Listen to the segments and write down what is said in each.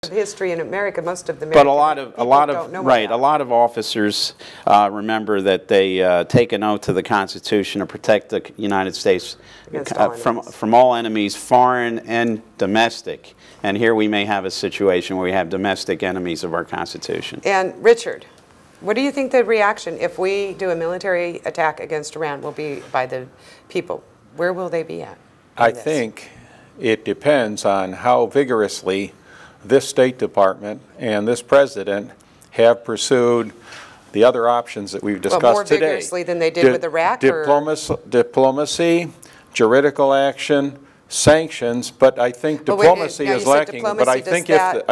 history in America, most of the But a lot of officers remember that they take an oath to the Constitution to protect the United States from all enemies, foreign and domestic. And here we may have a situation where we have domestic enemies of our Constitution. And Richard, what do you think the reaction if we do a military attack against Iran will be by the people? Where will they be at? I think it depends on how vigorously this State Department and this President have pursued the other options that we've discussed more today. Vigorously than they did with Iraq? Diplomacy, juridical action, sanctions, but I think diplomacy is lacking. But I think if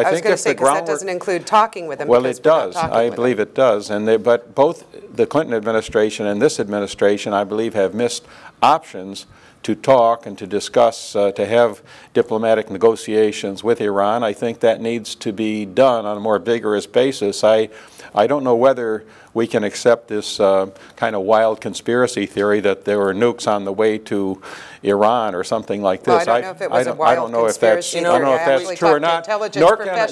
the groundwork, that doesn't include talking with them. Well, it does. I believe it does. And but both the Clinton administration and this administration, I believe, have missed options to talk and to discuss, to have diplomatic negotiations with Iran. I think that needs to be done on a more vigorous basis. I don't know whether we can accept this kind of wild conspiracy theory that there were nukes on the way to Iran or something like this. Well, I don't know if it was a wild conspiracy theory. I don't know if that's true or not.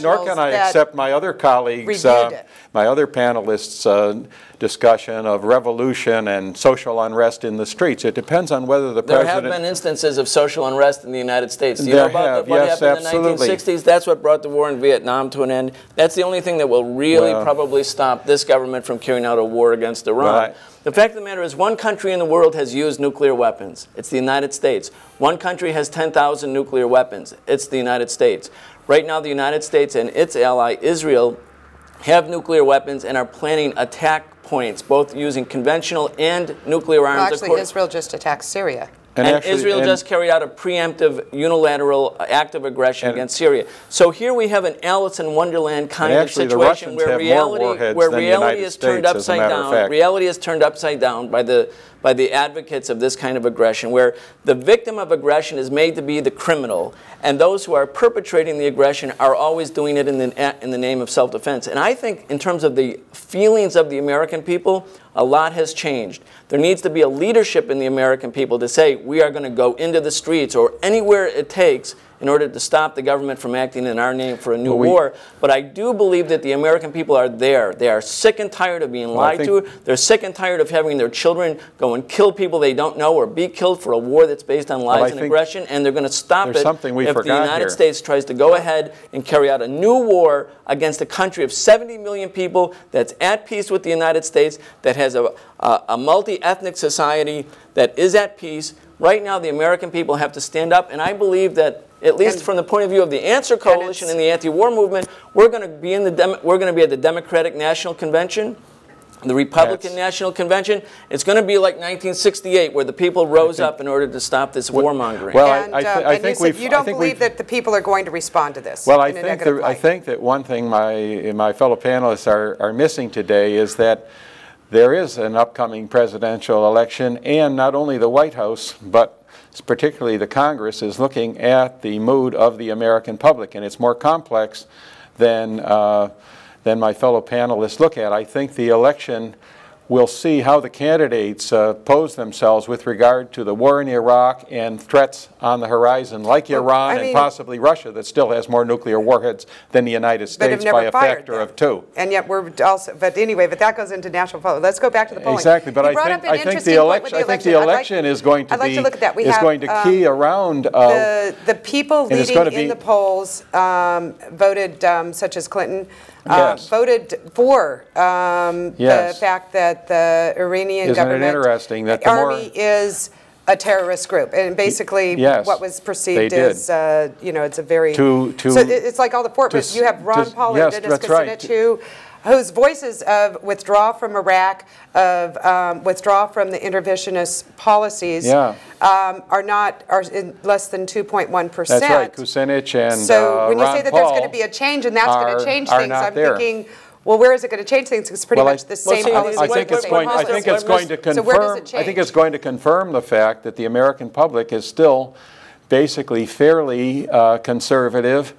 Nor can I accept my other colleagues, my other panelists' discussion of revolution and social unrest in the streets. It depends on whether the president... There have been instances of social unrest in the United States. Do you know about what happened in the 1960s? That's what brought the war in Vietnam to an end. That's the only thing that will really probably stop this government from carrying out a war against Iran. The fact of the matter is one country in the world has used nuclear weapons. It's the United States. One country has 10,000 nuclear weapons. It's the United States. Right now, the United States and its ally, Israel, have nuclear weapons and are planning attack points, both using conventional and nuclear arms. Well, actually, Israel just attacked Syria. And Israel just carried out a preemptive, unilateral act of aggression against Syria. So here we have an Alice in Wonderland kind of situation where reality is turned upside down. Reality is turned upside down by the advocates of this kind of aggression, where the victim of aggression is made to be the criminal, and those who are perpetrating the aggression are always doing it in the name of self-defense. And I think in terms of the feelings of the American people, a lot has changed. There needs to be a leadership in the American people to say, we are going to go into the streets or anywhere it takes in order to stop the government from acting in our name for a new war. But I do believe that the American people are there. They are sick and tired of being lied to. They're sick and tired of having their children go and kill people they don't know or be killed for a war that's based on lies and aggression. And they're going to stop it if the United States tries to go ahead and carry out a new war against a country of 70 million people that's at peace with the United States, that has a multi-ethnic society that is at peace. Right now, the American people have to stand up, and I believe that, at least from the point of view of the Answer Coalition and the anti-war movement, we're going to be at the Democratic National Convention, the Republican National Convention. It's going to be like 1968, where the people rose up in order to stop this warmongering. Well, I think you don't believe that the people are going to respond to this. Well, I think that one thing my fellow panelists are missing today is that there is an upcoming presidential election, and not only the White House, but particularly the Congress is looking at the mood of the American public, and it's more complex than my fellow panelists look at. I think the election will see how the candidates pose themselves with regard to the war in Iraq and threats on the horizon, like Iran and possibly Russia, that still has more nuclear warheads than the United States by a factor of 2. And yet we're also, but that goes into national polling. Let's go back to the polling. Exactly, but I think the election is going to key around the people leading in the polls voted, such as Clinton. Voted for the fact that the Iranian government army is a terrorist group, and basically what was perceived as, it's a very so it's like all the fortress. You have Ron Paul and Dennis Kucinich, whose voices of withdraw from Iraq, of withdraw from the interventionist policies, are in less than 2.1%. That's right, Kucinich and so when you say that Paul there's going to be a change and that's going to change things, I'm thinking, well, where is it going to change things? It's pretty much the same policy. I think it's going to confirm. I think it's going to confirm the fact that the American public is still basically fairly conservative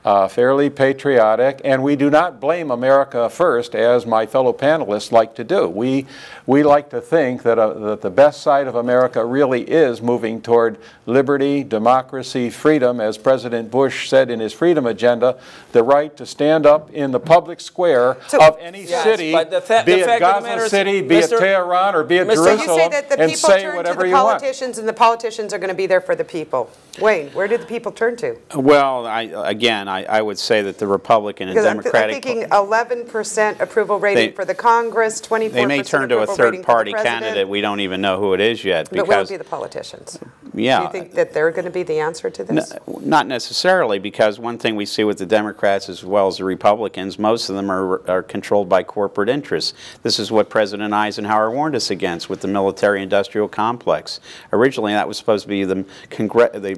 fairly patriotic, and we do not blame America first, as my fellow panelists like to do. We like to think that, that the best side of America really is moving toward liberty, democracy, freedom, as President Bush said in his freedom agenda, the right to stand up in the public square of any city, be it Gaza City, be it Tehran, or be it Jerusalem, you say that the and people say turn whatever to the you want. politicians, and the politicians are going to be there for the people. Wayne, where do the people turn to? Well, I would say that the Republican and Democratic... I'm thinking 11% approval rating for the Congress, 24% They may turn to a third-party candidate. We don't even know who it is yet. But will it be the politicians? Yeah. Do you think that they're going to be the answer to this? No, not necessarily, because one thing we see with the Democrats as well as the Republicans, most of them are controlled by corporate interests. This is what President Eisenhower warned us against with the military-industrial complex. Originally, that was supposed to be the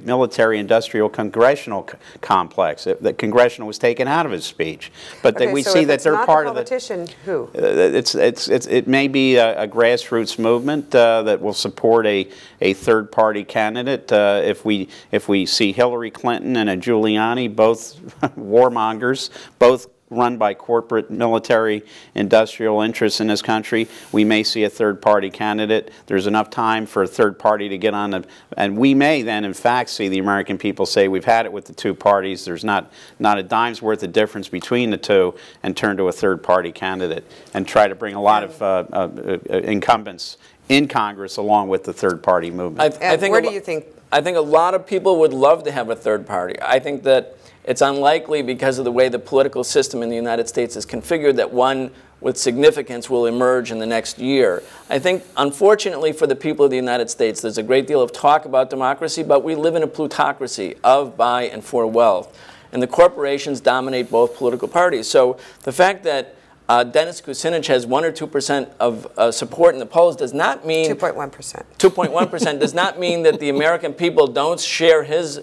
military-industrial congressional complex. The congressional was taken out of his speech, but we see that they're part of the politician. Who? It may be a grassroots movement that will support a third-party candidate. If we see Hillary Clinton and a Giuliani, both warmongers, both run by corporate military industrial interests in this country, we may see a third-party candidate. There's enough time for a third party to get on and we may then in fact see the American people say we've had it with the two parties, there's not a dime's worth of difference between the two, and turn to a third-party candidate and try to bring a lot of incumbents in Congress along with the third-party movement. Where do you think? I think a lot of people would love to have a third party. I think that it's unlikely, because of the way the political system in the United States is configured, that one with significance will emerge in the next year. I think, unfortunately for the people of the United States, there's a great deal of talk about democracy, but we live in a plutocracy of, by, and for wealth. And the corporations dominate both political parties. So the fact that Dennis Kucinich has 1 or 2% of support in the polls does not mean 2.1%. 2.1% does not mean that the American people don't share his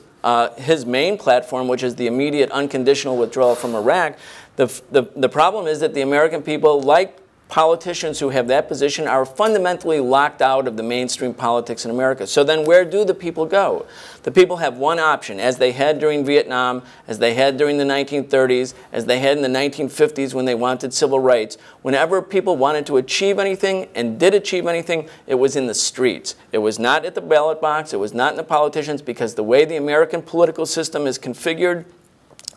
main platform, which is the immediate unconditional withdrawal from Iraq. The problem is that the American people, like politicians who have that position, are fundamentally locked out of the mainstream politics in America. So then where do the people go? The people have one option, as they had during Vietnam, as they had during the 1930s, as they had in the 1950s when they wanted civil rights. Whenever people wanted to achieve anything and did achieve anything, it was in the streets. It was not at the ballot box. It was not in the politicians, because the way the American political system is configured,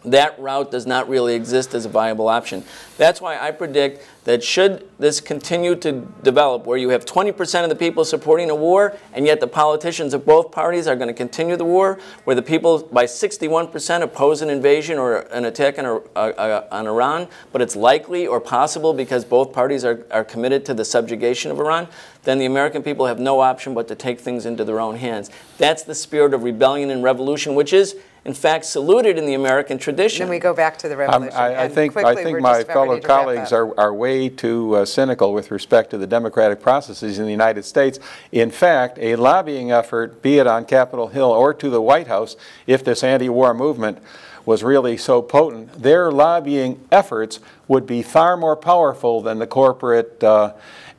that route does not really exist as a viable option. That's why I predict that should this continue to develop, where you have 20% of the people supporting a war, and yet the politicians of both parties are going to continue the war, where the people by 61% oppose an invasion or an attack on Iran, but it's likely or possible because both parties are committed to the subjugation of Iran, then the American people have no option but to take things into their own hands. That's the spirit of rebellion and revolution, which is in fact saluted in the American tradition. Then we go back to the revolution. I think my fellow colleagues are way too cynical with respect to the democratic processes in the United States. In fact, a lobbying effort, be it on Capitol Hill or to the White House, if this anti-war movement was really so potent, their lobbying efforts would be far more powerful than the corporate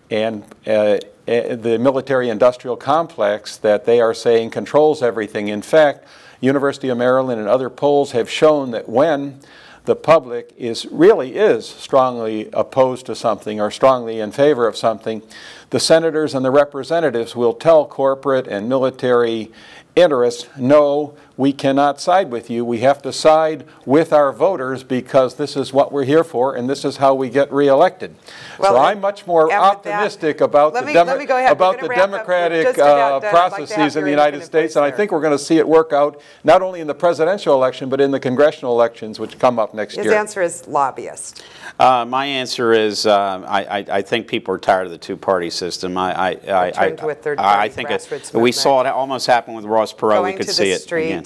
and the military-industrial complex that they are saying controls everything. In fact, University of Maryland and other polls have shown that when the public really is strongly opposed to something or strongly in favor of something, the senators and the representatives will tell corporate and military interests, no, we cannot side with you. We have to side with our voters because this is what we're here for and this is how we get reelected. Well, so I'm much more optimistic about the democratic processes in the United States, and I think we're going to see it work out not only in the presidential election but in the congressional elections which come up next year. His answer is lobbyist. My answer is I think people are tired of the two-party system. I think we saw it almost happen with Ross Perot. We could see it again.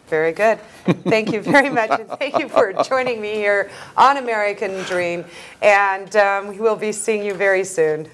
Very good. Thank you very much, and thank you for joining me here on American Dream, and we will be seeing you very soon.